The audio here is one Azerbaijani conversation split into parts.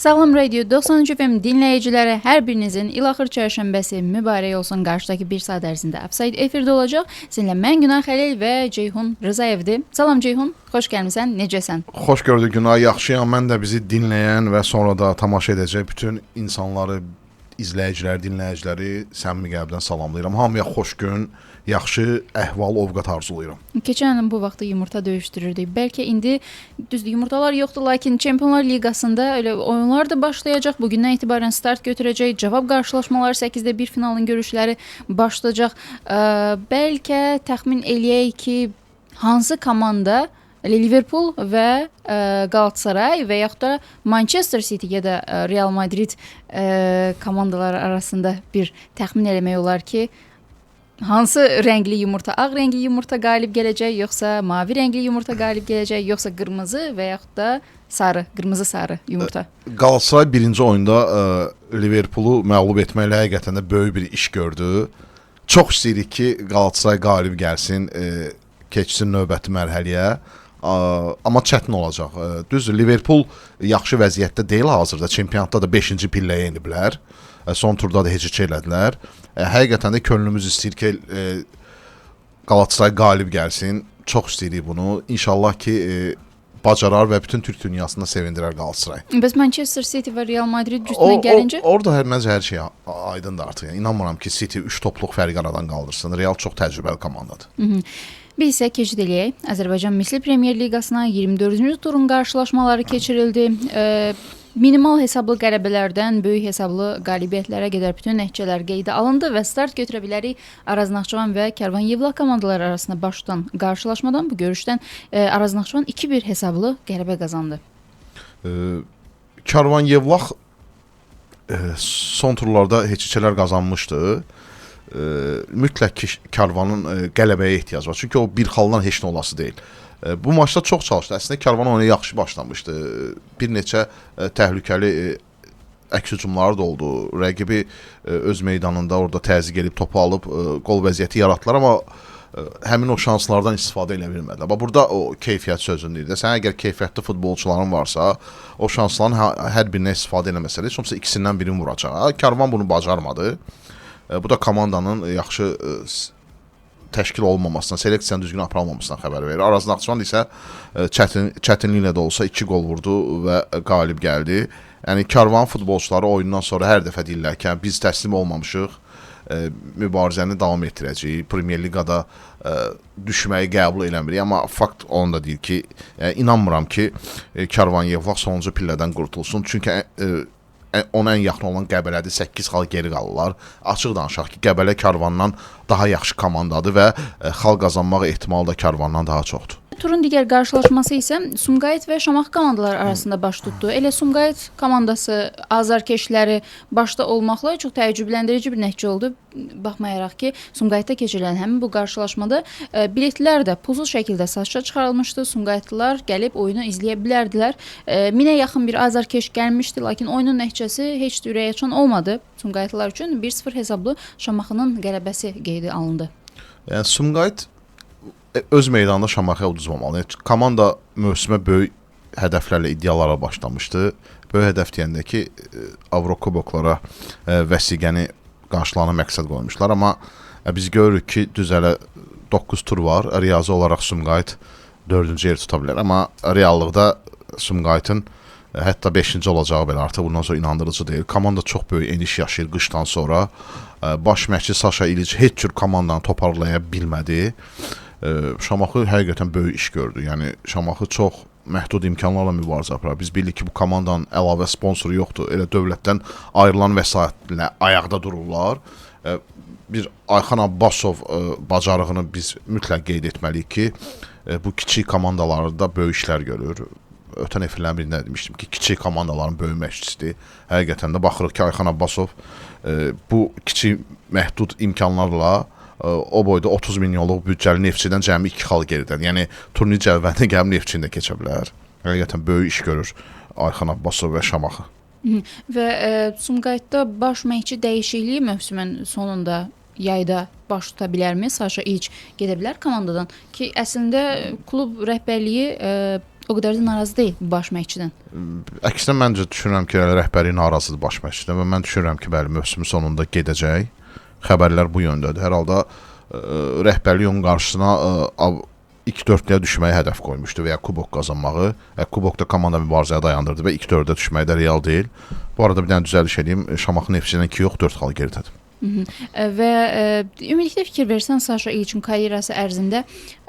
Sağlam Radio 93 FM dinləyiciləri, hər birinizin ilaxır çərşənbəsi mübarək olsun. Qarşıdakı bir saat ərzində Upside efirdə olacaq. Sizinlə mən Günay Xəlil və Ceyhun Rızayevdir. Salam Ceyhun, xoş gəlmisən, necəsən? Xoş gördük Günay, yaxşıyam. Mən də bizi dinləyən və sonra da tamaşa edəcək bütün insanları, izləyiciləri, dinləyiciləri səmimi qəlbdən salamlayıram. Hamıya xoş gün, yaxşı əhval, ovqat arzulayıram. Keçən ilin bu vaxtı yumurta döyüşdürürdük. Bəlkə indi düzdür yumurtalar yoxdur, lakin Çempionlar Liqasında elə oyunlar da başlayacaq. Bugündən etibarən start götürəcək. Cavab qarşılaşmaları 8-də 1 finalın görüşləri başlayacaq. Bəlkə təxmin eləyək ki, hansı komanda Liverpool və Galatasaray və yaxud da Manchester City ya da Real Madrid komandaları arasında bir təxmin eləmək olar ki, hansı rəngli yumurta, ağ rəngli yumurta qalib gələcək, yoxsa mavi rəngli yumurta qalib gələcək, yoxsa qırmızı və yaxud da sarı, qırmızı-sarı yumurta. Galatasaray birinci oyunda Liverpoolu məğlub etməklə həqiqətən də böyük bir iş gördü. Çox istəyirik ki, Galatasaray qalib gəlsin, keçsin növbəti mərhələyə. Amma çətin olacaq. Düzdür, Liverpool yaxşı vəziyyətdə deyil hazırda. Çempionatda da 5-ci pilləyə endiblər. Son turda da heç elədilər. Həqiqətən də könlümüz istəyir ki, Galatasaray qalib gəlsin. Çox istəyirik bunu. İnşallah ki, bacarar və bütün Türk dünyasında sevindirər Galatasaray. Bəs Manchester City və Real Madrid cüstünə gəlincə? Orada hər şey aydındır artıq. Yəni, inanmıram ki, City 3 topluq fərqi aradan qaldırsın. Real çox təcrübəli komandadır. Biz isə keçid eləyək. Azərbaycan Misli Premyer Liqasına 24-cü turun qarşılaşmaları keçirildi. Minimal hesablı qələbələrdən böyük hesablı qalibiyyətlərə qədər bütün nəticələr qeydə alındı və start götürə bilərik Araz Naxçıvan və Karvan Yevlax komandaları arasında baş tutan qarşılaşmadan. Bu görüşdən Araz Naxçıvan 2-1 hesablı qələbə qazandı. Karvan Yevlax son turlarda heçikələr qazanmışdı. Mütləq ki, Karvanın qələbəyə ehtiyac var. Çünki o bir xaldan heç nə olası deyil. Bu maçda çox çalışdı. Əslində Karvan oyuna yaxşı başlamışdı. Bir neçə təhlükəli əks hücumları da oldu. Rəqibi öz meydanında orada təzyiq edib topu alıb qol vəziyyəti yaratdılar, amma həmin o şanslardan istifadə edə bilmədilər. Burada o keyfiyyət sözünü deyir. Sən əgər keyfiyyətli futbolçuların varsa, o şansların hər birindən istifadə eləməsə, heç olmasa ikisindən birini vuracaq. Karvan bunu bacarmadı. Bu da komandanın yaxşı təşkil olmamasına, seleksiyanın düzgün aparılmamasına xəbər verir. Araz Naxçıvan isə çətinliklə də olsa 2 gol vurdu və qalib gəldi. Yəni Karvan futbolçuları oyundan sonra hər dəfə deyirlər ki, biz təslim olmamışıq, mübarizəni davam etdirəcəyik. Premier Liqada düşməyi qəbul eləmirik, amma fakt onu da deyir ki, inanmıram ki, Karvan Yevlax sonuncu pillədən qurtulsun. Çünki ona ən yaxın olan Qəbələdir, 8 xal geri qalırlar. Açıq danışaq ki, Qəbələ Karvandan daha yaxşı komandadır və xal qazanmaq ehtimalı da Karvandan daha çoxdur. Turun digər qarşılaşması isə Sumqayıt və Şamaxı komandaları arasında baş tutdu. Elə Sumqayıt komandası azarkeşləri başda olmaqla çox təəccübləndirici bir nəticə oldu. Baxmayaraq ki, Sumqayıtda keçirilən həmin bu qarşılaşmada biletlər də pulsuz şəkildə satışa çıxarılmışdı. Sumqayıtlılar gəlib oyunu izləyə bilərdilər. 1000-ə yaxın bir azarkeş gəlmişdi, lakin oyunun nəticəsi heç də ürəkaçan olmadı. Sumqayıtlılar üçün 1-0 hesablı Şamaxının qələbəsi qeydə alındı. Yəni Sumqayıt öz meydanında Şamaxıya uduzmamalı. Komanda mövsümə böyük hədəflərlə iddialara başlamışdı. Böyük hədəf deyəndə ki, Avrokuboklara vəsiqəni qarşılığına məqsəd qoymuşlar. Amma biz görürük ki, düz hələ 9 tur var. Riyazi olaraq Sumqayıt 4-cü yer tuta bilər. Amma reallıqda Sumqayıtın hətta 5-ci olacağı belə artıq bundan sonra inandırıcı deyil. Komanda çox böyük eniş yaşayır qışdan sonra. Baş məşqçi Saşa İliç heç cür komandanı toparlaya bilmədi. Şamaxı həqiqətən böyük iş gördü. Yəni Şamaxı çox məhdud imkanlarla mübarizə aparır. Biz bilirik ki, bu komandanın əlavə sponsoru yoxdur. Elə dövlətdən ayrılan vəsaitlə ayaqda dururlar. Bir Ayxan Abbasov bacarığını biz mütləq qeyd etməliyik ki, bu kiçik komandalarda böyük işlər görür. Ötən efirlərin birində demişdim ki, kiçik komandaların böyük məşqçisidir. Həqiqətən də baxırıq ki, Ayxan Abbasov bu kiçik məhdud imkanlarla o boyda 30 milyonluq büdcəli Neftçidən cəmi 2 xal geridən. Yəni turnir cədvəlində gəlib Neftçini də keçə bilər. Həqiqətən böyük iş görür Ayxan Abbasov və Şamaxı. Və Sumqayıtda baş məşqçi dəyişikliyi mövsümün sonunda yayda baş tuta bilərmi? Saşa İliç gedə bilər komandadan ki, əslində klub rəhbərliyi o qədər də narazı deyil bu baş məşqçidən. Əksinə məncə düşünürəm ki, rəhbərlik narazıdır baş məşqçidən və mən düşünürəm ki, bəli, mövsümün sonunda gedəcək. Xəbərlər bu yöndədir. Hər halda rəhbərlik onun qarşısına ilk dördlüyə düşməyi hədəf qoymuşdu və ya kubok qazanmağı. Kubokda komanda mübarizəyə dayandırdı və ilk dördə düşmək də real deyil. Bu arada bir dənə düzəliş edeyim. Şamaxın FC-dən 2 yox, 4 xal geridədir. Və ümumilikdə fikir versən Saşa İliçin karyerası ərzində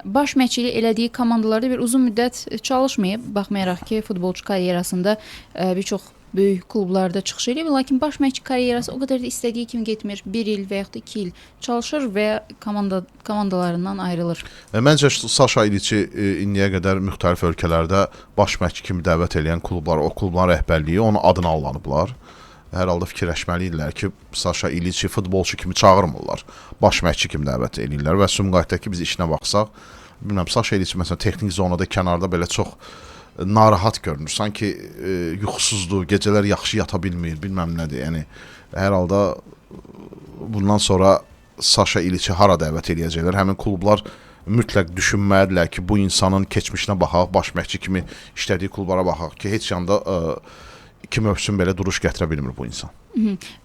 baş məşqçilik elədiyi komandalarda bir uzun müddət çalışmayıb, baxmayaraq ki, futbolçu karyerasında bir çox böyük klublarda çıxış edib, lakin baş məşqçi karyerası o qədər də istədiyi kimi getmir. 1 il və yaxud da 2 il çalışır və komandalarından ayrılır. Məncə Saşa İliçi indiyə qədər müxtəlif ölkələrdə baş məşqçi kimi dəvət edən klublar, o klubların rəhbərliyi onun adını allanıblar. Hər halda fikirləşməlidirlər ki, Saşa İliçi futbolçu kimi çağırmırlar. Baş məşqçi kimi dəvət edirlər və Sumqayıtdakı biz işinə baxsaq, bilmirəm, Saşa İliçi məsələn texnik zonada kənarda belə çox narahat görünür. Sanki yuxusuzdur, gecələr yaxşı yata bilmir, bilməm nədir. Yəni hər halda bundan sonra Saşa İliçi hara dəvət edəcəklər? Həmin klublar mütləq düşünməlidirlər ki, bu insanın keçmişinə baxaq, baş məşqçi kimi işlədiyi klublara baxaq ki, heç yanda 2 mövsüm belə duruş gətirə bilmir bu insan.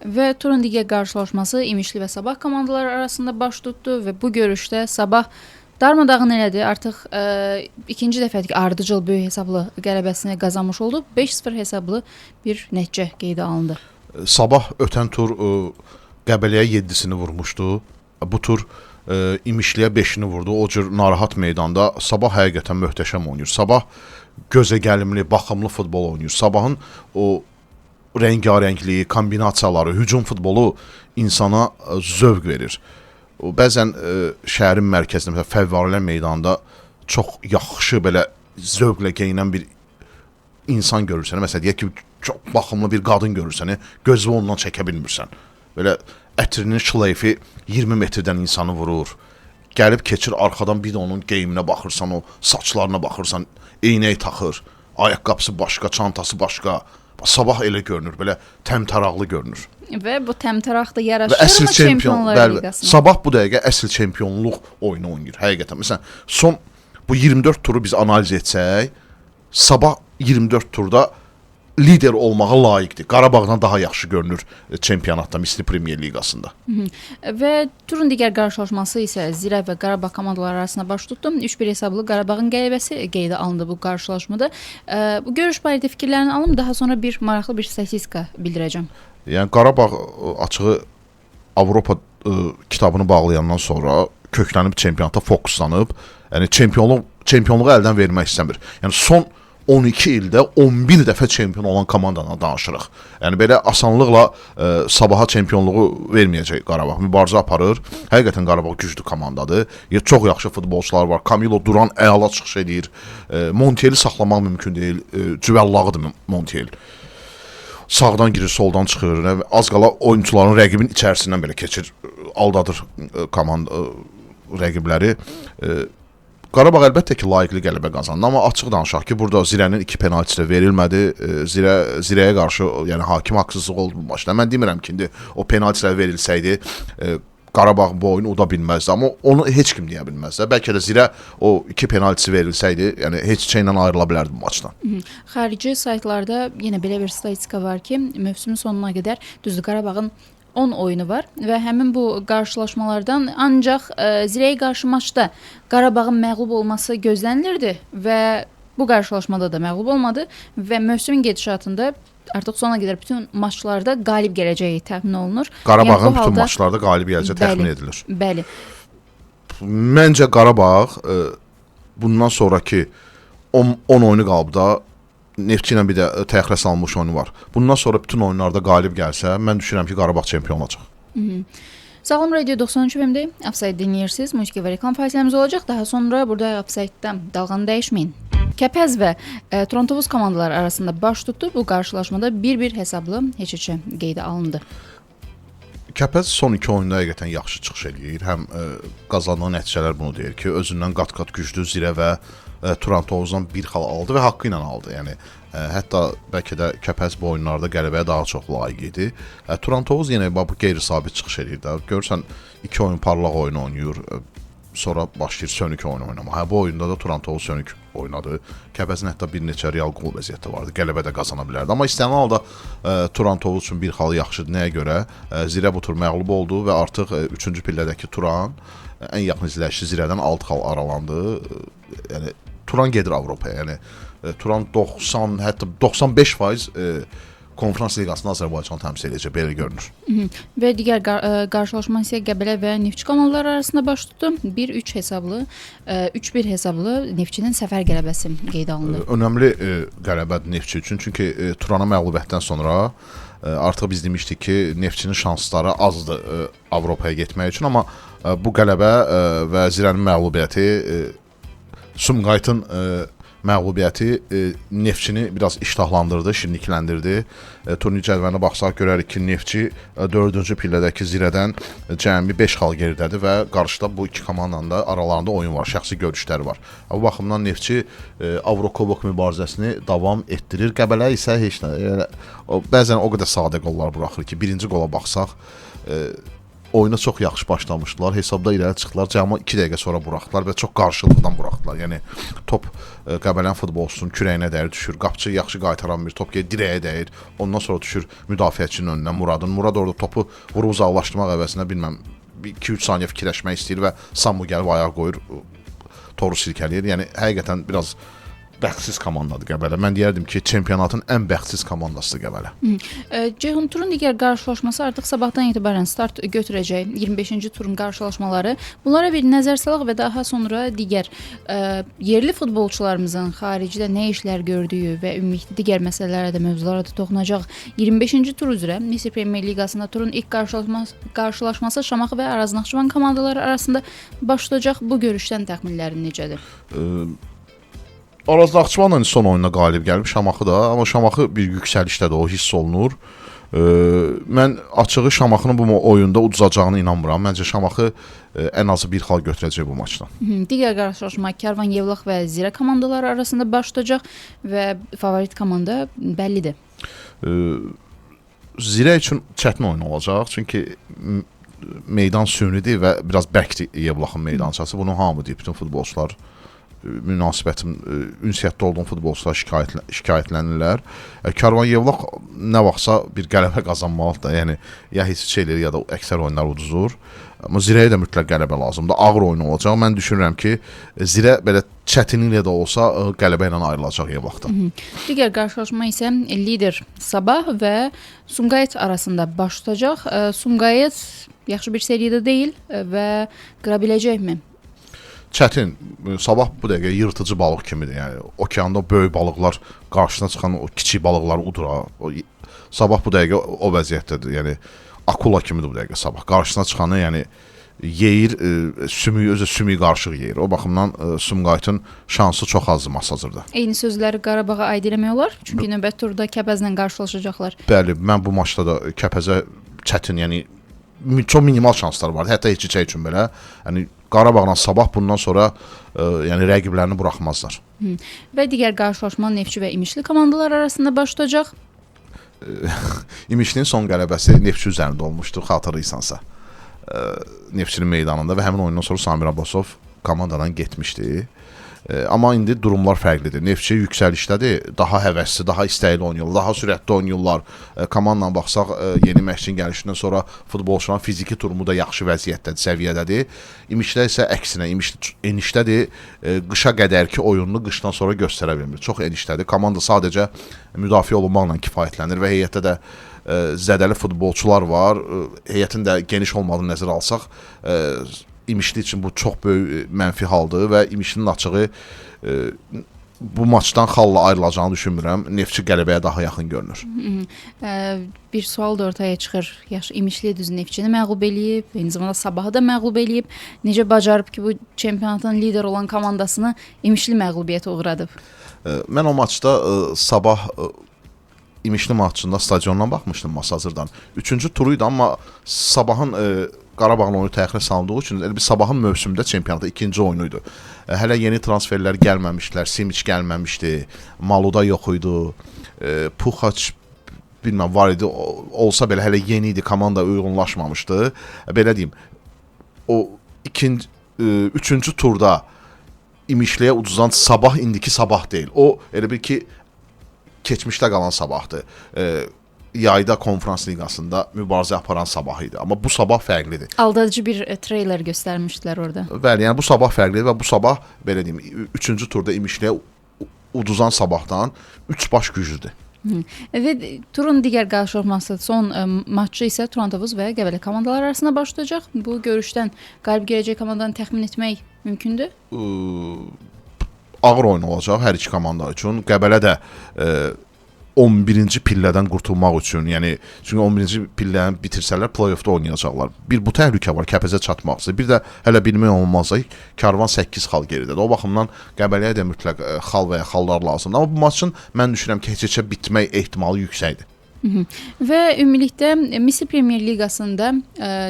Və turun digər qarşılaşması İmişli və Sabah komandaları arasında baş tutdu və bu görüşdə Sabah darmadağın elədi. Artıq ikinci dəfədir ki, ardıcıl böyük hesablı qələbəsini qazanmış oldu. 5-0 hesablı bir nəticə qeydə alındı. Sabah ötən tur Qəbələyə 7-sini vurmuşdu. Bu tur İmişliyə 5-ini vurdu. O cür narahat meydanda Sabah həqiqətən möhtəşəm oynayır. Sabah gözə gəlimli, baxımlı futbol oynayır. Sabahın o rəngarəngliyi, kombinasiyaları, hücum futbolu insana zövq verir. Bəzən şəhərin mərkəzində, məsələn, Fəvvarələr meydanında çox yaxşı belə zövqlə geyinən bir insan görürsən. Məsələn, deyək ki, çox baxımlı bir qadın görürsən, gözünü ondan çəkə bilmirsən. Belə ətrinin şleyfi 20 metrdən insanı vurur. Gəlib keçir arxadan bir də onun geyiminə baxırsan, o saçlarına baxırsan, eynək taxır, ayaqqabısı başqa, çantası başqa. Sabah elə görünür, belə təmtəraqlı görünür. Və bu təmtəraq da yaraşır mı Çempionlar Liqasına? Sabah bu dəqiqə əsl çempionluq oyunu oynayır, həqiqətən. Məsələn, bu 24 turu biz analiz etsək, Sabah 24 turda lider olmağa layiqdir. Qarabağdan daha yaxşı görünür çempionatda, Misli Premyer Liqasında. Və turun digər qarşılaşması isə Zirə və Qarabağ komandaları arasında baş tutdu. 3-1 hesablı Qarabağın qələbəsi qeydə alındı bu qarşılaşmada. Bu görüş barədə fikirlərini alım, daha sonra bir maraqlı bir statistika bildirəcəm. Yəni Qarabağ açığı Avropa kitabını bağlayandan sonra köklənib çempionata fokuslanıb, yəni çempionluğu əldən vermək istəmir. Yəni son 12 ildə 11 dəfə çempion olan komandadan danışırıq. Yəni belə asanlıqla Sabaha çempionluğu verməyəcək Qarabağ. Mübarizə aparır. Həqiqətən Qarabağ güclü komandadır. Çox yaxşı futbolçular var. Camilo Duran əla çıxış edir. Montiel'i saxlamaq mümkün deyil. Cüvəllağıdır Montiel. Sağdan girir, soldan çıxır. Az qala oyunçuların rəqibin içərisindən belə keçir. Aldadır komanda rəqibləri. Qarabağ əlbəttə ki, layiqli qələbə qazandı, amma açıq danışaq ki, burada Zirənin 2 penaltisi də verilmədi. Zirəyə qarşı yəni hakim haqsızlıq oldu bu maçda. Mən demirəm ki, indi o penaltilər verilsəydi, Qarabağ bu oyunu uda bilməzdi, amma onu heç kim deyə bilməzdi. Bəlkə də Zirə o 2 penaltisi verilsəydi, yəni heç şeylə ayrıla bilərdi bu maçdan. Xarici saytlarda yenə belə bir statistika var ki, mövsümün sonuna qədər düzdür Qarabağın 10 oyunu var və həmin bu qarşılaşmalardan ancaq Zirəyə qarşı maçda Qarabağın məğlub olması gözlənilirdi və bu qarşılaşmada da məğlub olmadı və mövsümün gedişatında artıq sona qədər bütün maçlarda qalib gələcəyi təxmin olunur. Qarabağın yəni, bütün maçlarda qalib gələcəyi təxmin edilir. Bəli. Məncə Qarabağ bundan sonraki 10 oyunu qalıbda Neftçi ilə bir də təxirə salınmış oyunu var. Bundan sonra bütün oyunlarda qalib gəlsə, mən düşünürəm ki, Qarabağ çempion olacaq. Sağlam Radio 93 FM-də Offside dinləyirsiniz. Musiqi və reklam fasiləmiz olacaq. Daha sonra burada Offside-də dalğanı dəyişməyin. Kəpəz və Trontovuz komandaları arasında baş tutdu. Bu qarşılaşmada 1-1 hesablı heç-heçə qeydə alındı. Kəpəz son 2 oyunda həqiqətən yaxşı çıxış edir. Həm qazandığı nəticələr bunu deyir ki, özündən qat-qat güclü Zirə və Turantovuzdan bir xal aldı və haqqı ilə aldı. Yəni hətta bəlkə də Kəpəz bu oyunlarda qələbəyə daha çox layiq idi. Turantovuz yenə bu qeyri-sabit çıxış edir də. Görürsən 2 oyun parlaq oyun oynayır. sonra başlayır sönük oyun oynamağa. Bu oyunda da Turantovu sönük oynadı. Kəbəzin hətta bir neçə real qol vəziyyəti vardı. Qələbə də qazana bilərdi. Amma istənilən halda Turantovu üçün bir xal yaxşıdır. Nəyə görə? Zirə bu tur məğlub oldu və artıq 3-cü pillədəki Turan ən yaxın izləyicisi Zirədən 6 xal aralandı. Yəni Turan gedir Avropaya. Yəni Turan 90, hətta 95% Konferans liqasında Azərbaycanı təmsil edəcək, belə görünür. Və digər qarşılaşma isə Qəbələ və Neftçi komandaları arasında baş tutdu. 1-3 hesablı, 3-1 hesablı Neftçinin səfər qələbəsi qeydə alındı. Önəmli qələbədir Neftçi üçün, çünki Turana məğlubiyyətdən sonra artıq biz demişdik ki, Neftçinin şansları azdır Avropaya getmək üçün, amma bu qələbə və Zirənin məğlubiyyəti, Sumqayıtın məğlubiyyəti Neftçini biraz iştahlandırdı, şirinlikləndirdi. Turnir cədvəlinə baxsaq görərik ki, Neftçi 4-cü pillədəki Zirədən cəmi 5 xal geridədir və qarşıda bu iki komandanın da aralarında oyun var, şəxsi görüşləri var. Bu baxımdan Neftçi Avrokubok mübarizəsini davam etdirir. Qəbələ isə heç nə. Bəzən o qədər sadə qollar buraxır ki, birinci qola baxsaq oyuna çox yaxşı başlamışdılar. Hesabda irəli çıxdılar. Cəmi 2 dəqiqə sonra buraxdılar və çox qarşılıqdan buraxdılar. Yəni top Qəbələnin futbolçusunun kürəyinə dəyir, düşür. Qapıçı yaxşı qaytaran bir top gedir, dirəyə dəyir. Ondan sonra düşür müdafiəçinin önünə Muradın. Murad orada topu vurub uzaqlaşdırmaq əvəzinə bilməm 2-3 saniyə fikirləşmək istəyir və Samu gəlib ayağa qoyur, toru silkələyir. Yəni həqiqətən biraz bəxtsiz komandadır Qəbələ. Mən deyərdim ki, çempionatın ən bəxtsiz komandasıdır Qəbələ. Ceyhun, turun digər qarşılaşması artıq sabahdan etibarən start götürəcək 25-ci turun qarşılaşmaları. Bunlara bir nəzər salaq və daha sonra digər yerli futbolçularımızın xaricdə nə işlər gördüyü və ümumilikdə digər məsələlərə də, mövzulara da toxunacaq. 25-ci tur üzrə Misir Premyer Liqasında turun ilk qarşılaşması Şamaxı və Araz Naxçıvan komandaları arasında baş tutacaq. Bu görüşdən təxminlərin necədir? Araz Naxçıvanla son oyuna qalib gəlib Şamaxı da, amma Şamaxı bir yüksəlişdədir, o hiss olunur. Mən açığı Şamaxının bu oyunda uduzacağına inanmıram. Məncə Şamaxı ən azı bir xal götürəcək bu maçdan. Digər qarşılaşma Karvan Yevlax və Zirə komandaları arasında baş tutacaq və favorit komanda bəllidir. Zirə üçün çətin oyun olacaq, çünki meydan sünidir və biraz bərkdir Yevlaxın meydançası. Bunu hamı deyir, bütün futbolçular münasibətim, ünsiyyətdə olduğum futbolçular şikayətlənirlər. Karvan Yevlax nə vaxtsa bir qələbə qazanmalıdır. Yəni ya heç şeyləri ya da əksər oyunlar uduzur. Amma Zirəyə də mütləq qələbə lazımdır. Ağır oyun olacaq. Mən düşünürəm ki, Zirə belə çətinliklə də olsa qələbə ilə ayrılacaq Yevlaxdan. Digər qarşılaşma isə lider Sabah və Sumqayıt arasında baş tutacaq. Sumqayıt yaxşı bir seriyada deyil və qıra biləcəkmi? Çətin. Sabah bu dəqiqə yırtıcı balıq kimidir. Yəni okeanda böyük balıqlar qarşısına çıxan o kiçik balıqları udura. Sabah bu dəqiqə o vəziyyətdədir. Yəni akula kimidir bu dəqiqə Sabah. Qarşısına çıxanı yəni yeyir, sümüyü özü sümüyü qarışıq yeyir. O baxımdan Sumqayıtın şansı çox azdır masazırda. Eyni sözləri Qarabağa aid eləmək olar? Çünki növbəti turda Kəpəzlə qarşılaşacaqlar. Bəli, mən bu maçda da Kəpəzə çətin, yəni çox minimal şanslar var. Hətta heç içək üçün belə. Yəni Qarabağla Sabah bundan sonra yəni rəqiblərini buraxmazlar. Və digər qarşılaşma Neftçi və İmişli komandalar arasında baş tutacaq. İmişlinin son qələbəsi Neftçi üzərində olmuşdu, xatırlayırsansa. Neftçinin meydanında və həmin oyundan sonra Samir Abbasov komandadan getmişdi. Amma indi durumlar fərqlidir. Neftçi yüksəlişdədir, daha həvəsli, daha istəkli oynayırlar, daha sürətli oynayırlar. Komandadan baxsaq, yeni məşqçinin gəlişindən sonra futbolçuların fiziki durumu da yaxşı vəziyyətdədir, səviyyədədir. İmişdə isə əksinə, İmişli enişdədir, qışa qədərki oyununu qışdan sonra göstərə bilmir. Çox enişdədir. Komanda sadəcə müdafiə olunmaqla kifayətlənir və heyətdə də zədəli futbolçular var. Heyətin də geniş olmadığını nəzərə alsaq, İmişli üçün bu çox böyük mənfi haldır və İmişlinin açığı bu maçdan xalla ayrılacağını düşünmürəm. Neftçi qələbəyə daha yaxın görünür. Bir sual da ortaya çıxır. Yaxşı, İmişli düz Neftçini məğlub eləyib, eyni zamanda Sabahı da məğlub eləyib. Necə bacarıb ki, bu çempionatın lider olan komandasını İmişli məğlubiyyətə uğradıb? Mən o maçda Sabah İmişli maçında stadiondan baxmışdım Masazırdan. 3-cü turuydu, amma Sabahın Qarabağın oyunu təxirə salındığı üçün bir Sabahın mövsümdə çempionatda ikinci oyunuydu. Hələ yeni transferlər gəlməmişdilər, Simic gəlməmişdi, Maluda yox idi, Puxaç bilməm var idi, olsa belə hələ yeni idi, komanda uyğunlaşmamışdı. Belə deyim, o 3-cü turda İmişliyə uduzan Sabah indiki Sabah deyil. O elə bir ki keçmişdə qalan Sabahdır. Yayda konferans liqasında mübarizə aparan Sabah idi. Amma bu Sabah fərqlidir. Aldadıcı bir treyler göstərmişdilər orada. Bəli, yəni bu Sabah fərqlidir və bu Sabah belə deyim, 3-cü turda İmişliyə uduzan Sabahdan 3 baş güclüdür. Və turun digər qarşılaşması son matçı isə Turantovuz və Qəbələ komandaları arasında başlayacaq. Bu görüşdən qalib gələcək komandanı təxmin etmək mümkündür? Ağır oyun olacaq hər iki komanda üçün. Qəbələ də 11-ci pillədən qurtulmaq üçün, yəni çünki 11-ci pilləni bitirsələr play-offda oynayacaqlar. Bir bu təhlükə var, Kəpəzə çatmaqsa. Bir də hələ bilmək olmazsa Karvan 8 xal geridədir. O baxımdan Qəbələyə də mütləq xal və ya xallar lazımdır. Amma bu maçın mən düşünürəm ki, heç-heçə bitmək ehtimalı yüksəkdir. Və ümumilikdə Misir Premyer Liqasında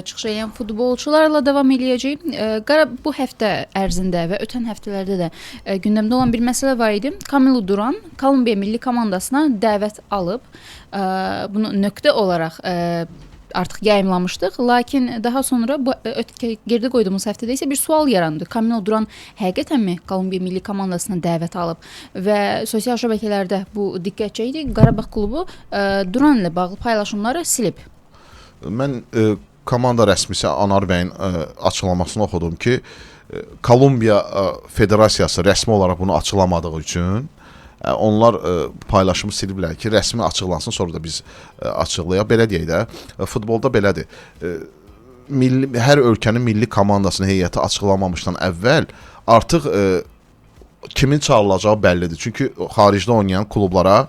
çıxış edən futbolçularla davam eləyəcək. Bu həftə ərzində və ötən həftələrdə də gündəmdə olan bir məsələ var idi. Camilo Duran Kolumbiya milli komandasına dəvət alıb. Bunu nöqtə olaraq artıq yayımlamışdıq. Lakin daha sonra bu geride qoyduğumuz həftədə isə bir sual yarandı. Camilo Duran həqiqətənmi Kolumbiya milli komandasına dəvət alıb və sosial şəbəkələrdə bu diqqət çəkdi. Qarabağ klubu Duran ilə bağlı paylaşımları silib. Mən komanda rəsmisi Anar bəyin açıqlamasını oxudum ki, Kolumbiya Federasiyası rəsmi olaraq bunu açıqlamadığı üçün onlar paylaşımı siliblər ki, rəsmi açıqlansın, sonra da biz açıqlayaq. Belə deyək də, futbolda belədir. Hər ölkənin milli komandasının heyəti açıqlamamışdan əvvəl artıq kimin çağrılacağı bəllidir. Çünki xaricdə oynayan klublara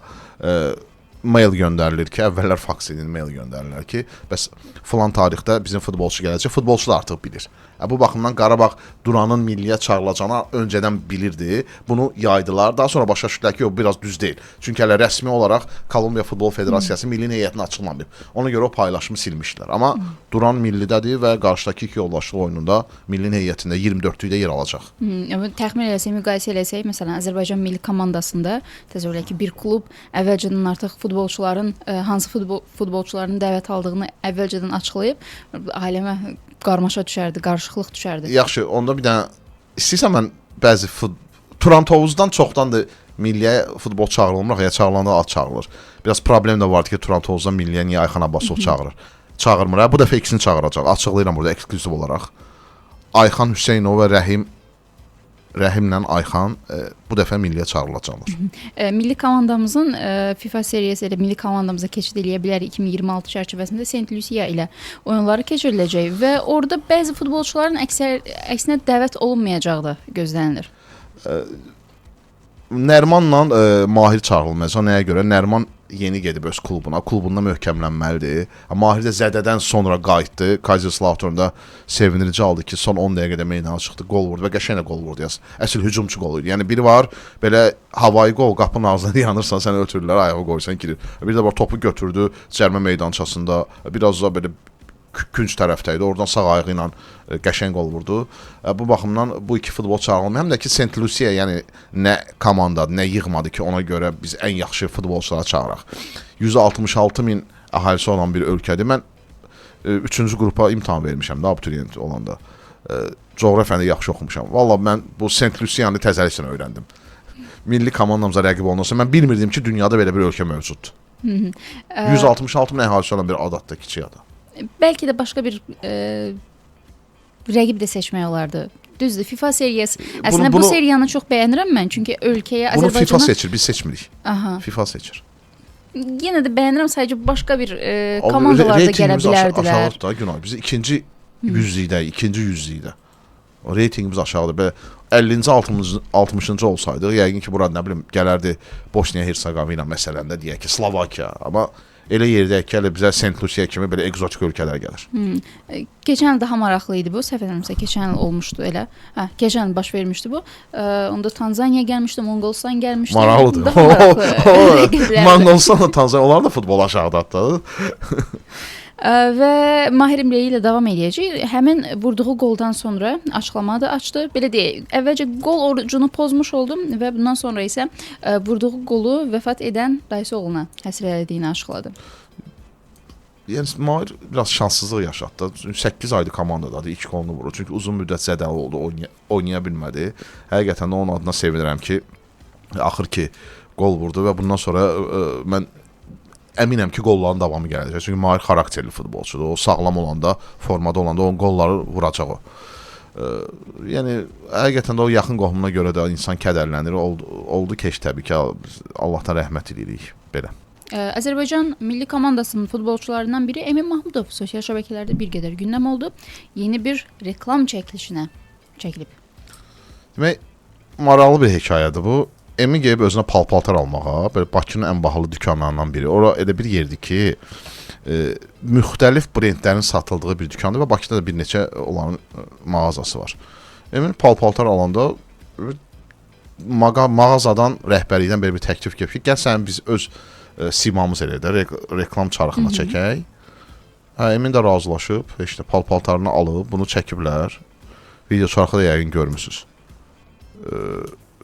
mail göndərilir ki, əvvəllər faks edin, mail göndərirlər ki, bəs filan tarixdə bizim futbolçu gələcək. Futbolçu da artıq bilir. Bu baxımdan Qarabağ Duranın milliyə çağrılacağını öncədən bilirdi. Bunu yaydılar. Daha sonra başa düşdülər ki, o biraz düz deyil. Çünki hələ rəsmi olaraq Kolumbiya Futbol Federasiyası milli heyətini açıqlamayıb. Ona görə o paylaşımı silmişdilər. Amma Duran millidədir və qarşıdakı iki yoldaşlıq oyununda milli heyətində 24-lükdə yer alacaq. Təxmin eləsək, müqayisə eləsək, məsələn, Azərbaycan milli komandasında təzəvvür ki, bir klub əvvəlcədən artıq futbolçuların hansı futbolçuların dəvət aldığını əvvəlcədən açıqlayıb, ailəmə qarmaşa düşərdi, qarışıqlıq düşərdi. Yaxşı, onda bir dənə istəyirsən mən bəzi Turantovuzdan çoxdandır milliyə futbol çağırılmır, ya çağırılanda ad çağırılır. Biraz problem də vardı ki, Turantovuzdan milliyə niyə Ayxan Abbasov çağırır? Çağırmır. Bu dəfə ikisini çağıracaq. Açıqlayıram burada ekskluziv olaraq. Ayxan Hüseynov və Rəhimlə Ayxan bu dəfə milliyə çağırılacaqlar. Milli komandamızın FIFA seriyası ilə milli komandamıza keçid eləyə bilər 2026 çərçivəsində Saint Lucia ilə oyunları keçiriləcək və orada bəzi futbolçuların əksinə dəvət olunmayacağı da gözlənilir. Nərmanla Mahir çağırılmayacaq. Nəyə görə? Nərman yeni gedib öz klubunda möhkəmlənməlidir. Mahir də zədədən sonra qayıtdı. Kaiserslauternda sevindirici aldı ki, son 10 dəqiqədə meydana çıxdı, gol vurdu və qəşəng qol vurdu. Əsl hücumçu qol idi. Yəni biri var, belə havayı qol, qapının ağzına yanırsan, səni ötürürlər, ayağa qoysan girir. Bir də var, topu götürdü cərmə meydançasında, biraz da belə künc tərəfdə idi. Oradan sağ ayağı ilə qəşəng qol vurdu. Bu baxımdan bu iki futbol çağırılmır. Həm də ki Saint Lucia, yəni nə komandadır, nə yığmadı ki, ona görə biz ən yaxşı futbolçulara çağıraq. 166 min əhalisi olan bir ölkədir. Mən 3-cü qrupa imtahan vermişəm də abituriyent olanda. Coğrafiyanı yaxşı oxumuşam. Vallahi mən bu Saint Lucia'nı təzəliklə öyrəndim. Milli komandamıza rəqib olunursa, mən bilmirdim ki, dünyada belə bir ölkə mövcuddur. 166 min əhalisi olan bir adada, kiçik ada. Bəlkə də başqa bir rəqib də seçmək olardı. Düzdür, FIFA seriyası. Əslində bu seriyanı çox bəyənirəm mən, çünki ölkəyə Azərbaycana... Bunu FIFA Azərbaycana... seçir, biz seçmirik. FIFA seçir. Yenə də bəyənirəm, sadəcə başqa bir komandalar da gələ bilərdilər. Aşağıdır da, Günay. Biz ikinci yüzlükdə. O reytingimiz aşağıdır. Belə 50-ci, 60-cı olsaydıq, yəqin ki, burada nə bilim, gələrdi Bosniya-Hersegovina məsələndə deyək ki, Slovakiya. Amma elə yerdəyək ki, elə bizə Saint Lucia kimi belə egzotik ölkələr gəlir. Keçən il daha maraqlı idi bu. Səhv etmirəmsə, keçən il olmuşdu elə. Keçən il baş vermişdi bu. Onda Tanzaniya gəlmişdi, Monqolistan gəlmişdi. Maraqlıdır. Daha maraqlı. Monqolistan, Tanzaniya, onlar da futbol aşağıdadır. Və Mahir İmrəyi ilə davam edəcək. Həmin vurduğu qoldan sonra açıqlama da açdı. Belə deyək, əvvəlcə qol orucunu pozmuş oldum və bundan sonra isə vurduğu qolu vəfat edən dayısı oğluna həsr edildiyini açıqladı. yəni Mahir biraz şanssızlıq yaşatdı. 8 aydır komandadadır, 2 qolunu vurur. Çünki uzun müddət zədəli oldu, oynaya bilmədi. Həqiqətən də onun adına sevinirəm ki, axır ki qol vurdu və bundan sonra mən əminəm ki, qolların davamı gələcək. Çünki Mahir xarakterli futbolçudur. O sağlam olanda, formada olanda o qolları vuracaq o. Yəni həqiqətən də o yaxın qohumuna görə də insan kədərlənir. Oldu keç təbii ki, Allahdan rəhmət edirik belə. Azərbaycan milli komandasının futbolçularından biri Emin Mahmudov sosial şəbəkələrdə bir qədər gündəm oldu. Yeni bir reklam çəkilişinə çəkilib. Demək, maraqlı bir hekayədir bu. Emin gəlib özünə paltar almağa, belə Bakının ən bahalı dükanlarından biri. Ora elə bir yerdir ki, müxtəlif brendlərin satıldığı bir dükandır və Bakıda da bir neçə onların mağazası var. Emin paltar alanda mağazadan, rəhbərlikdən belə bir təklif gəlib ki, gəl sən biz öz simamız elə də reklam çarxına çəkək. Emin də razılaşıb, işte paltarını alıb, bunu çəkiblər. Video çarxı da yəqin görmüsünüz.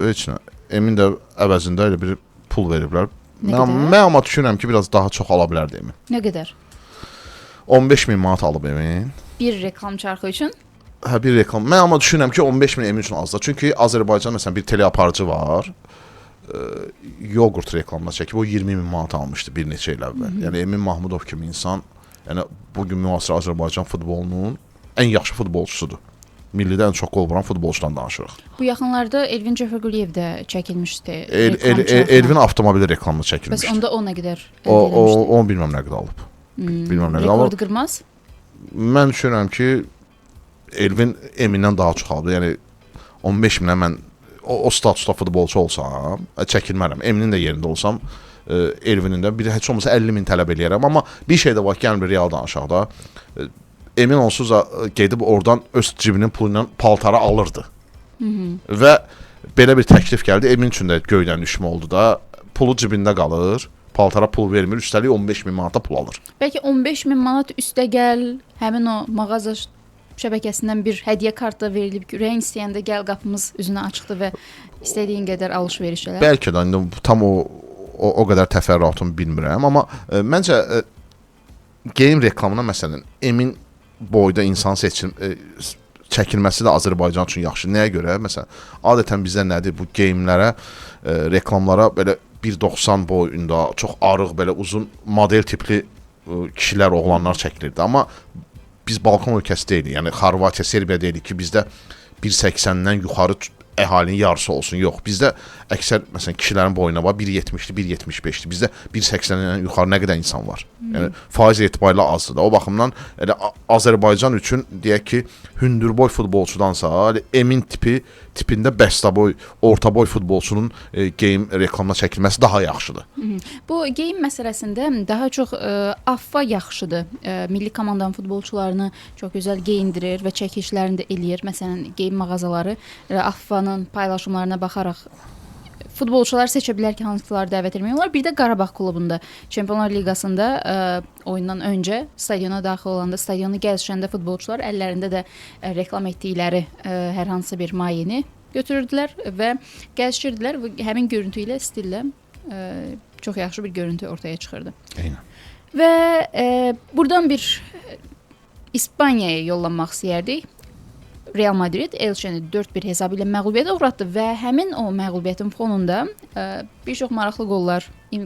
Heç nə. Emin də əvəzində elə bir pul veriblər. Mən amma düşünürəm ki, biraz daha çox ala bilərdi Emin. Nə qədər? 15.000 manat alıb Emin. Bir reklam çarxı üçün? Hə, bir reklam. Mən amma düşünürəm ki, 15.000 Emin üçün azdır. Çünki Azərbaycan məsələn bir teleaparıcı var. Yoğurt reklamına çəkib o 20.000 manat almışdı bir neçə il əvvəl. Yəni Emin Mahmudov kimi insan, yəni bugün müasir Azərbaycan futbolunun ən yaxşı futbolçusudur. Millidə ən çox qol vuran futbolçudan danışırıq. Bu yaxınlarda Elvin Cəfərquliyev də çəkilmişdi. Elvin avtomobili reklamını çəkilmişdi. Bəs onda o nə qədər əldə eləmişdi? O bilməm nə qədər alıb. Bilməm nə qədər alıb. Rekordu qırmaz? Mən düşünürəm ki, Elvin Emindən daha çox aldı. Yəni 15.000-ə mən o statusda futbolçu olsam, çəkinmərəm. Eminin də yerində olsam, Elvinin də bir heç olmasa 50.000 tələb eləyərəm. Amma bir şey də var ki, yəni bir real danışaq da. Emin onsuz da gedib oradan öz cibinin pulu ilə paltarı alırdı. Və belə bir təklif gəldi. Emin üçün də göydən düşmə oldu da. Pulu cibində qalır, paltara pul vermir, üstəlik 15.000 manata pul alır. Bəlkə 15.000 manat üstəgəl həmin o mağaza şəbəkəsindən bir hədiyyə kartı verilib ki, ürəyin istəyəndə gəl qapımız üzünə açıqdır və istədiyin qədər alış-veriş elə. Bəlkə də indi tam o qədər təfərrüatını bilmirəm, amma məncə geyim reklamına məsələn Emin boyda insan çəkilməsi də Azərbaycan üçün yaxşı. Nəyə görə? Məsələn, adətən bizdə nədir? Bu geyimlərə, reklamlara belə 1.90 boyunda, çox arıq, belə uzun model tipli kişilər, oğlanlar çəkilirdi. Amma biz Balkan ölkəsi deyilik. Yəni Xorvatiya, Serbiya deyilik ki, bizdə 1.80-dən yuxarı əhalinin yarısı olsun. Yox, bizdə əksər məsələn kişilərin boyuna var 1.70-dir, 1.75-dir. Bizdə 1.80-dən yuxarı nə qədər insan var? Yəni faiz etibarilə azdır da. O baxımdan elə Azərbaycan üçün deyək ki, hündürboy futbolçudansa, Emin tipində bəstəboy, ortaboy futbolçunun geyim reklamına çəkilməsi daha yaxşıdır. Bu geyim məsələsində daha çox AFFA yaxşıdır. Milli komandanın futbolçularını çox gözəl geyindirir və çəkilişlərini də eləyir. Məsələn, geyim mağazaları AFFA-nın paylaşımlarına baxaraq futbolçular seçə bilər ki, hansıları dəvət etmək olar. Bir də Qarabağ klubunda Çempionlar Liqasında oyundan öncə stadiona daxil olanda, stadionu gəzişəndə futbolçular əllərində də reklam etdikləri hər hansı bir mayeni götürürdülər və gəzişirdilər və həmin görüntü ilə stillə çox yaxşı bir görüntü ortaya çıxırdı. Eynən. Və buradan bir İspaniyaya yollanmaq istəyərdik. Real Madrid Elçəni 4-1 hesabı ilə məğlubiyyətə uğratdı və həmin o məğlubiyyətin fonunda bir çox maraqlı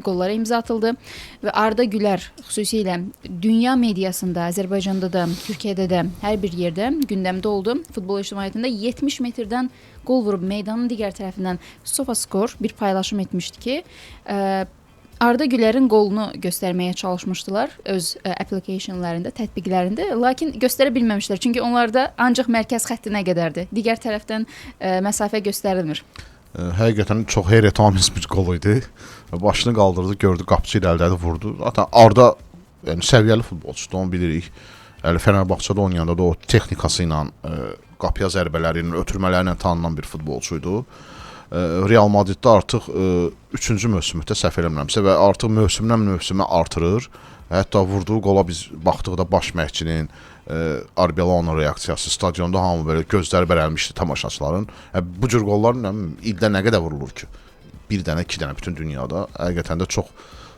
qollara imza atıldı və Arda Güler xüsusilə dünya mediasında, Azərbaycanda da, Türkiyədə də hər bir yerdə gündəmdə oldu. Futbol ictimaiyyətində 70 metrdən qol vurub meydanın digər tərəfindən SofaScore bir paylaşım etmişdi ki, Arda Güler'in qolunu göstərməyə çalışmışdılar öz applicationlarında, tətbiqlərində, lakin göstərə bilməmişlər. Çünki onlarda ancaq mərkəz xəttinə qədərdir. Digər tərəfdən məsafə göstərilmir. Həqiqətən çox heyrətamiz bir qol idi. Başını qaldırdı, gördü, qapıçı ilə əllədi, vurdu. Zaten Arda yəni səviyyəli futbolçudur, onu bilirik. Fenerbahçe'də oynayanda da o texnikası ilə, qapıya zərbələri ilə, ötürmələri ilə tanınan bir futbolçuydu. Real Madriddə artıq 3-cü mövsümdə səhv eləmirəmsə və artıq mövsümdən mövsümə artırır. Hətta vurduğu qola biz baxdıqda baş məşqçinin, Arbelo'nun reaksiyası, stadionda hamı belə gözləri bərəlmişdi tamaşaçıların. Bu cür qollar ildə nə qədər vurulur ki? Bir dənə, iki dənə bütün dünyada. Həqiqətən də çox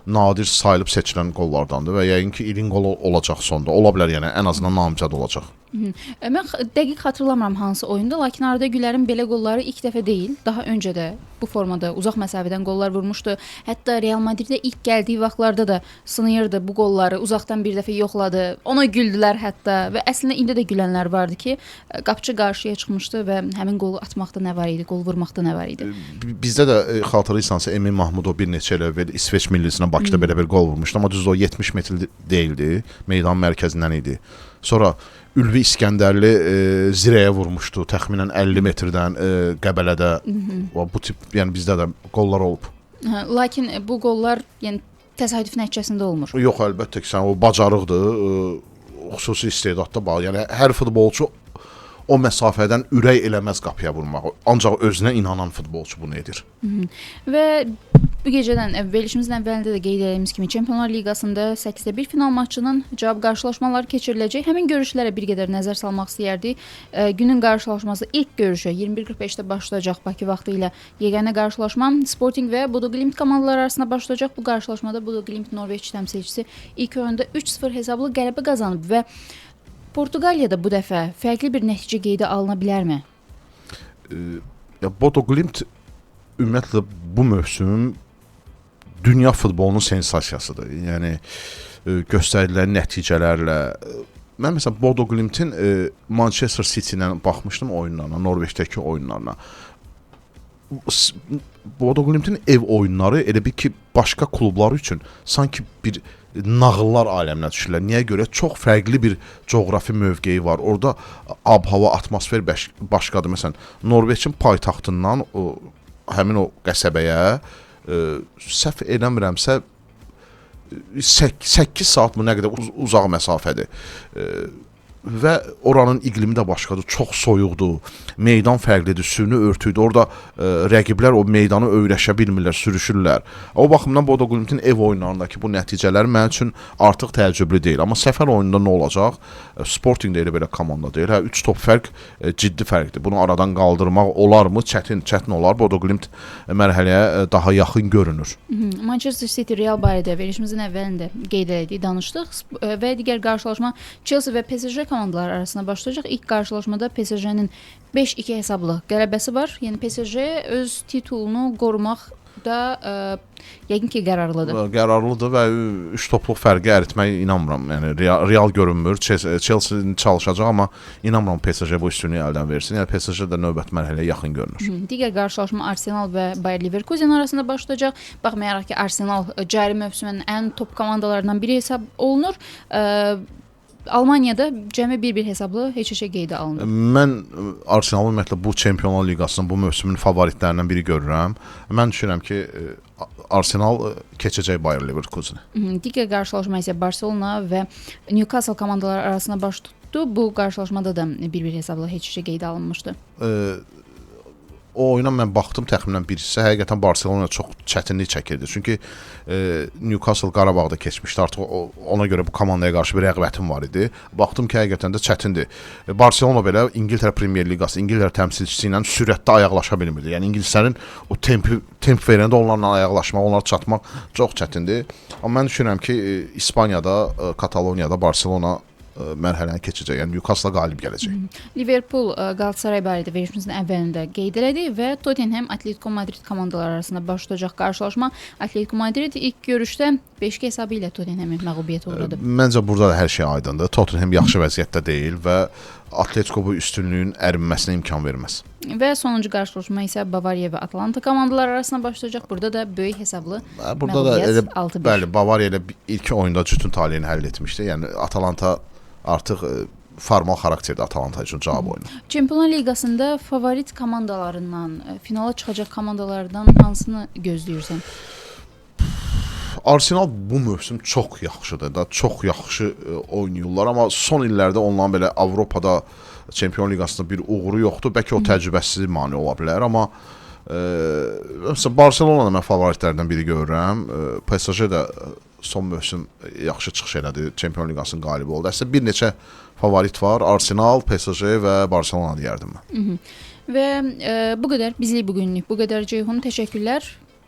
nadir sayılıb seçilən qollardandır və yəqin ki, ilin qolu olacaq sonda. Ola bilər, yəni ən azından namizəd olacaq. Mən dəqiq xatırlamıram hansı oyunda, lakin Arda Gülərin belə qolları ilk dəfə deyil, daha öncə də bu formada uzaq məsafədən qollar vurmuşdu. Hətta Real Madridə ilk gəldiyi vaxtlarda da sınayırdı bu qolları, uzaqdan bir dəfə yoxladı. Ona güldülər hətta və əslində indi də gülənlər vardı ki, qapıçı qarşıya çıxmışdı və həmin qolu atmaqda nə var idi, qol vurmaqda nə var idi. Bizdə də xatırlayırsansa Emin Mahmudov bir neçə il əvvəl İsveç millisinə Bakıda belə bir qol vurmuşdu, amma düzdür o 70 metr deyildi, meydanın mərkəzindən idi. Sonra Ülvi İskəndərli zirəyə vurmuşdu, təxminən 50 metrdən Qəbələdə. Bu tip, yəni bizdə də qollar olub. Lakin bu qollar yəni təsadüf nəticəsində olmur. Yox, əlbəttə ki, sən o bacarıqdır, xüsusi istedadda bağlı. Yəni hər futbolçu o məsafədən ürək eləməz qapıya vurmağı. Ancaq özünə inanan futbolçu bunu edir. Və bu gecədən verilişimizin əvvəlində də qeyd etdiyimiz kimi Çempionlar Liqasında 8-də 1 final maçının cavab qarşılaşmaları keçiriləcək. Həmin görüşlərə bir qədər nəzər salmaq istəyərdik. Günün qarşılaşması ilk görüşü 21:45-də başlayacaq Bakı vaxtı ilə yeganə qarşılaşma Sporting və Bodo Glimt komandaları arasında başlayacaq. Bu qarşılaşmada Bodo Glimt Norveç təmsilçisi ilk oyunda 3-0 hesablı qələbə qazanıb və Portuqaliyada bu dəfə fərqli bir nəticə qeydə alına bilərmi? Bodo Glimt ümumiyyətlə bu mövsüm dünya futbolunun sensasiyasıdır. Yəni göstərilən nəticələrlə mən məsələn Bodo Glimtin Manchester City ilə baxmışdım oyunlarına, Norveçdəki oyunlarına. Bodo Glimtin ev oyunları elə bir ki başqa klublar üçün sanki bir nağıllar aləminə düşürlər. Niyə görə? Çox fərqli bir coğrafi mövqeyi var. Orada ab-hava, atmosfer başqadır. Məsələn, Norveçin paytaxtından həmin o qəsəbəyə səhv eləmirəmsə 8 saat mı nə qədər uzaq məsafədir. Və oranın iqlimi də başqadır, çox soyuqdur, meydan fərqlidir, süni örtüydür. Orada rəqiblər o meydanı öyrəşə bilmirlər, sürüşürlər. O baxımdan Bodo Glimtin ev oyunlarındakı bu nəticələr mənim üçün artıq təəccüblü deyil. Amma səfər oyununda nə olacaq? Sporting də elə belə komanda deyil. 3 top fərq ciddi fərqdir. Bunu aradan qaldırmaq olarmı? Çətin olar. Bodo Glimt mərhələyə daha yaxın görünür. Manchester City Real barədə verilişimizin əvvəlində qeyd etdik, danışdıq və digər qarşılaşma Chelsea və PSG komandalar arasında başlayacaq. İlk qarşılaşmada PSG-nin 5-2 hesablı qələbəsi var. Yəni PSG öz titulunu qorumaqda yəqin ki qərarlıdır. Qərarlıdır və 3 topluq fərqi əritməyə inanmıram. Yəni real görünmür. Chelsea çalışacaq, amma inanmıram PSG bu üstünlüyü əldən versin. Yəni PSG də növbəti mərhələyə yaxın görünür. Digər qarşılaşma Arsenal və Bayer Leverkusen arasında başlayacaq. Baxmayaraq ki Arsenal cari mövsümün ən top komandalarından biri hesab olunur. Almaniyada cəmi 1-1 hesablı heç qeydə alınır. Mən Arsenalı ümumiyyətlə bu Çempionlar Liqasının bu mövsümün favoritlərindən biri görürəm. Mən düşünürəm ki Arsenal keçəcək Bayer Leverkusen. Digər qarşılaşma isə Barcelona və Newcastle komandaları arasında baş tutdu. Bu qarşılaşmada da 1-1 hesablı heç qeydə alınmışdı. O oyuna mən baxdım təxminən bir hissə. Həqiqətən Barcelona çox çətinlik çəkirdi. Çünki Newcastle Qarabağda keçmişdi. Artıq ona görə bu komandaya qarşı bir rəğbətim var idi. Baxdım ki, həqiqətən də çətindir. Barcelona belə İngiltərə Premyer Liqası, İngiltərə təmsilçisi ilə sürətdə ayaqlaşa bilmirdi. Yəni İngilislərin o temp verəndə onlarla ayaqlaşmaq, onlara çatmaq çox çətindir. Amma mən düşünürəm ki, İspaniyada, Kataloniyada Barcelona mərhələni keçəcək. Yəni Newcastle qalib gələcək. Liverpool Galatasaray barədə verilişimizin əvvəlində qeyd elədi və Tottenham Atletico Madrid komandaları arasında başlayacaq qarşılaşma. Atletico Madrid ilk görüşdə 5-2 hesabı ilə Tottenhamı məğlubiyyətə uğradı. Məncə burada da hər şey aydındır. Tottenham yaxşı vəziyyətdə deyil və Atletico bu üstünlüyün ərinməsinə imkan verməz. Və sonuncu qarşılaşma isə Bavariya və Atalanta komandaları arasında başlayacaq. Burada da böyük hesablı məğlubiyyət 6-1. Bəli, Bavariya ilə ilk oyunda bütün taleyini həll etmişdi. Yəni Atalanta artıq formal xarakterdə Atalanta üçün cavab oyunu. Çempionlar Liqasında favorit komandalarından, finala çıxacaq komandalardan hansını gözləyirsən? Arsenal bu mövsüm çox yaxşıdır da, çox yaxşı oynayırlar, amma son illərdə onların belə Avropada Çempionlar Liqasında bir uğuru yoxdur. Bəlkə o təcrübəsiz mane ola bilər, amma Barcelona mən favoritlərdən biri görürəm. PSG də son mövsüm yaxşı çıxış elədi, Çempionlar Liqasının qalibi oldu. Əslində bir neçə favorit var, Arsenal, PSG və Barcelona deyərdim mən. Və bu qədər bizlik bugünlük, bu qədər Ceyhun, təşəkkürlər.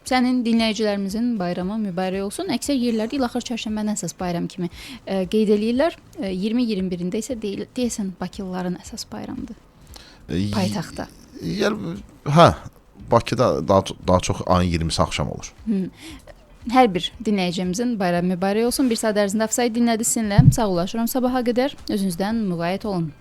Sənin dinləyicilərimizin bayramı mübarək olsun. Əksər yerlərdə ilaxır çərşənbənin əsas bayram kimi qeyd eləyirlər. 20-21-də isə deyəsən Bakılıların əsas bayramıdır. Paytaxtda. Hə, Bakıda daha çox ayın 20-si axşam olur. Hər bir dinləyicimizin bayramı mübarək olsun. Bir saat ərzində Ofsayt dinlədi sizinlə. Sağollaşıram sabaha qədər. Özünüzdən müğayət olun.